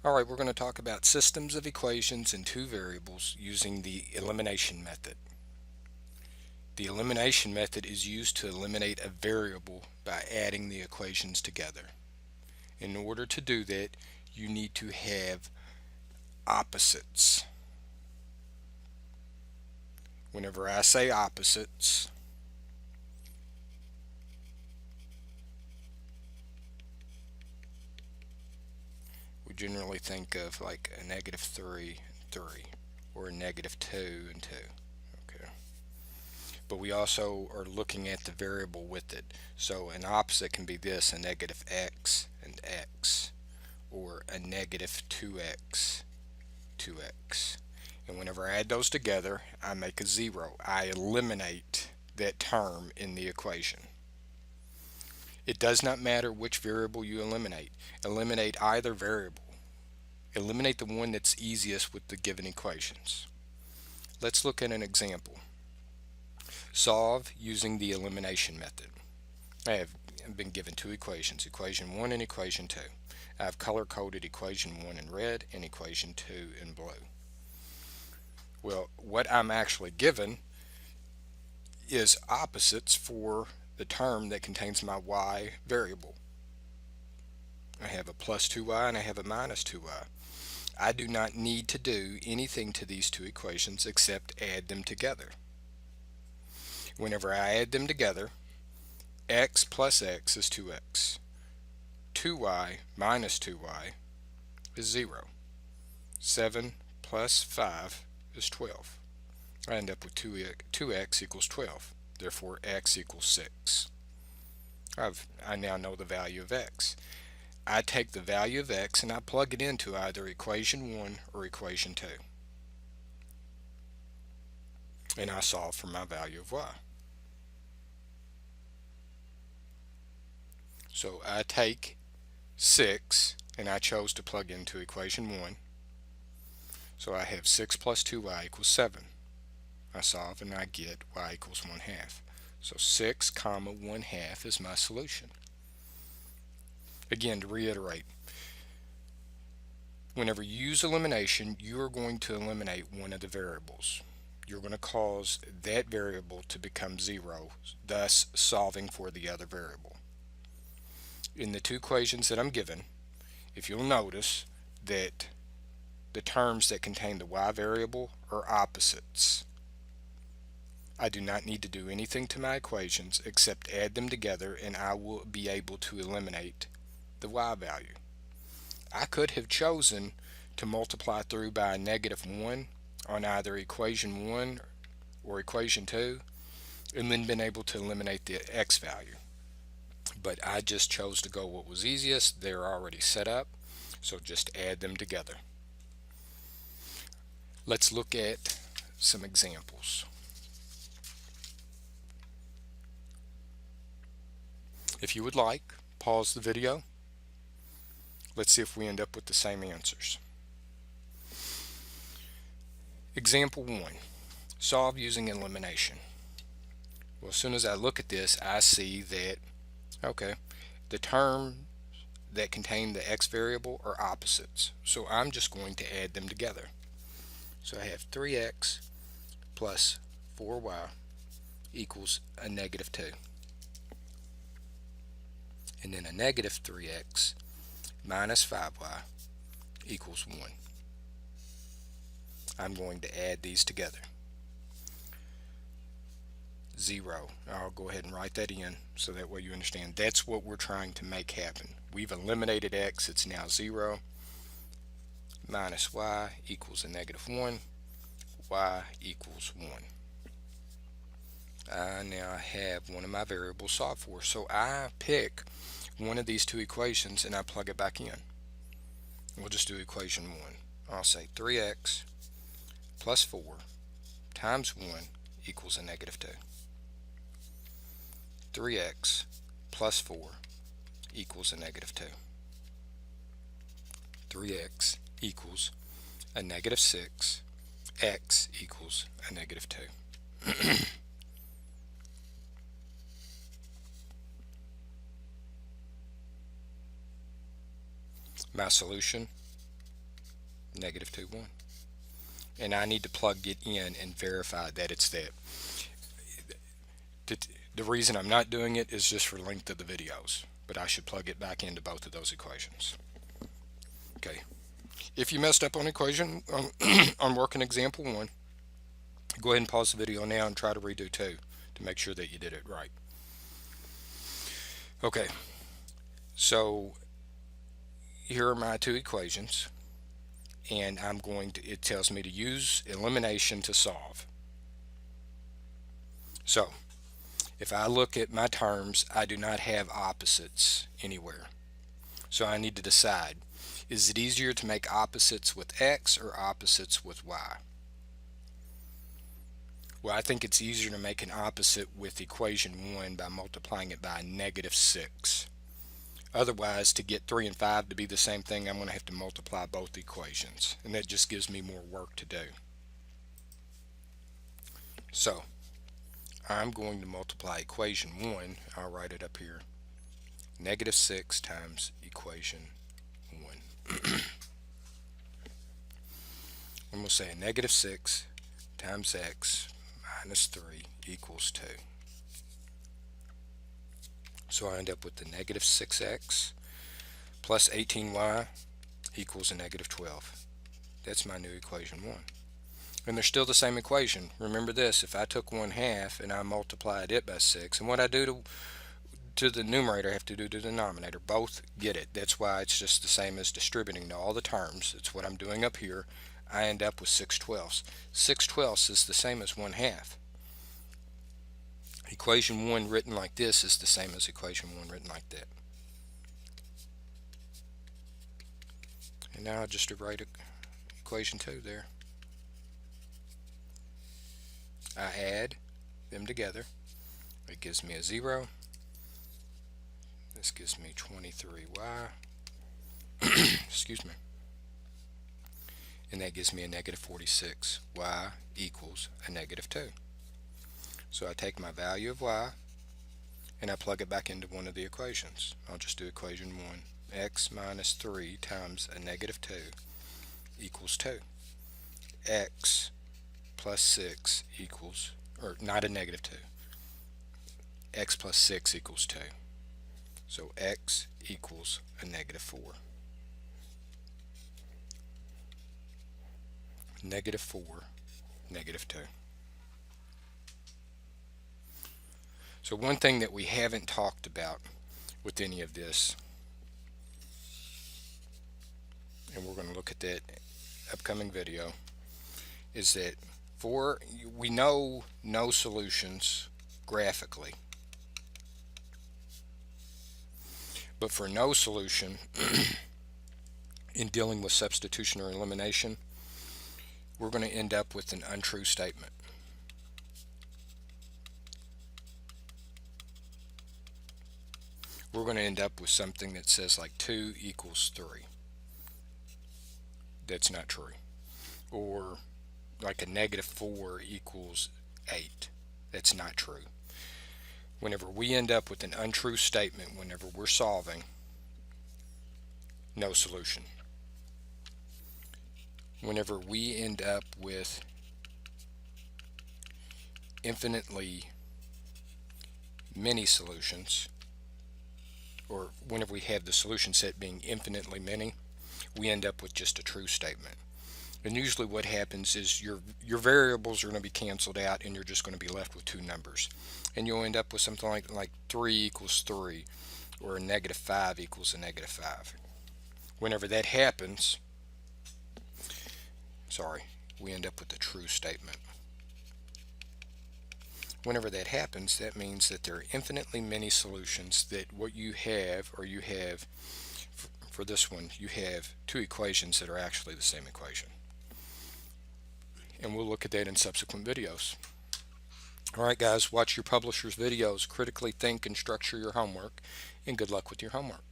Alright, we're going to talk about systems of equations in two variables using the elimination method. The elimination method is used to eliminate a variable by adding the equations together. In order to do that, you need to have opposites. Whenever I say opposites, we generally think of like a negative 3 and 3, or a negative 2 and 2. Okay. But we also are looking at the variable with it. So an opposite can be this, a negative x and x, or a negative 2x, 2x. And whenever I add those together, I make a 0. I eliminate that term in the equation. It does not matter which variable you eliminate. Eliminate either variable. Eliminate the one that's easiest with the given equations. Let's look at an example. Solve using the elimination method. I have been given two equations, equation 1 and equation 2. I have color-coded equation 1 in red and equation 2 in blue. Well, what I'm actually given is opposites for the term that contains my y variable. I have a plus 2y and I have a minus 2y. I do not need to do anything to these two equations except add them together. Whenever I add them together, x plus x is 2x. 2y minus 2y is 0. 7 plus 5 is 12. I end up with 2x equals 12. Therefore, x equals 6. I now know the value of x. I take the value of x and I plug it into either equation 1 or equation 2. And I solve for my value of y. So I take 6 and I chose to plug into equation 1. So I have 6 plus 2y equals 7. I solve and I get y equals 1/2. So 6 comma 1/2 is my solution. Again, to reiterate, whenever you use elimination, you are going to eliminate one of the variables. You're going to cause that variable to become 0, thus solving for the other variable. In the two equations that I'm given, if you'll notice that the terms that contain the y variable are opposites. I do not need to do anything to my equations except add them together and I will be able to eliminate the y value. I could have chosen to multiply through by a negative 1 on either equation 1 or equation 2 and then been able to eliminate the x value. But I just chose to go what was easiest. They're already set up, so just add them together. Let's look at some examples. If you would like, pause the video. Let's see if we end up with the same answers. Example 1. Solve using elimination. Well, as soon as I look at this, I see that, okay, the terms that contain the x variable are opposites. So I'm just going to add them together. So I have 3x plus 4y equals a negative 2. And then a negative 3x minus 5y equals 1. I'm going to add these together. 0. I'll go ahead and write that in so that way you understand. That's what we're trying to make happen. We've eliminated x. It's now 0. Minus y equals a negative 1. Y equals 1. I now have one of my variables solved for. So I pick one of these two equations and I plug it back in. We'll just do equation 1. I'll say 3x plus 4 times 1 equals a negative 2. 3x plus 4 equals a negative 2. 3x equals a negative 6. X equals a negative 2. My solution negative 2, 1. And I need to plug it in and verify that it's that. The reason I'm not doing it is just for length of the videos, but I should plug it back into both of those equations. Okay. If you messed up on equation on working example 1, go ahead and pause the video now and try to redo 2 to make sure that you did it right. Okay, so here are my 2 equations, and it tells me to use elimination to solve. So if I look at my terms, I do not have opposites anywhere. So I need to decide, is it easier to make opposites with x or opposites with y? Well, I think it's easier to make an opposite with equation 1 by multiplying it by negative 6. Otherwise, to get 3 and 5 to be the same thing, I'm going to have to multiply both equations, and that just gives me more work to do. So I'm going to multiply equation 1, I'll write it up here, negative 6 times equation 1. And we'll say negative 6 times x minus 3 equals 2. So I end up with the negative 6x plus 18y equals a negative 12. That's my new equation 1. And they're still the same equation. Remember this, if I took 1/2 and I multiplied it by 6, and what I do to the numerator I have to do to the denominator, both get it. That's why it's just the same as distributing to all the terms. It's what I'm doing up here. I end up with 6/12. 6/12 is the same as 1/2. Equation 1 written like this is the same as equation 1 written like that. And now I'll just write equation 2 there. I add them together. It gives me a 0. This gives me 23y. Excuse me. And that gives me a negative 46. Y equals a negative 2. So I take my value of y and I plug it back into one of the equations. I'll just do equation 1. X minus 3 times a negative 2 equals 2. X plus 6 equals, or not a negative 2. X plus 6 equals 2. So x equals a negative 4. Negative 4, negative 2. So one thing that we haven't talked about with any of this, and we're going to look at that upcoming video, is that we know no solutions graphically, but for no solution in dealing with substitution or elimination, we're going to end up with an untrue statement. We're going to end up with something that says like 2 equals 3. That's not true. Or like a negative 4 equals 8. That's not true. Whenever we end up with an untrue statement, whenever we're solving, no solution. Whenever we end up with infinitely many solutions, or whenever we have the solution set being infinitely many, we end up with just a true statement. And usually what happens is your variables are going to be canceled out and you're just going to be left with 2 numbers. And you'll end up with something like 3 equals 3, or a negative 5 equals a negative 5. Whenever that happens, we end up with a true statement. Whenever that happens, that means that there are infinitely many solutions, that what you have, or you have, for this one, you have 2 equations that are actually the same equation. And we'll look at that in subsequent videos. Alright guys, watch your publisher's videos, critically think and structure your homework, and good luck with your homework.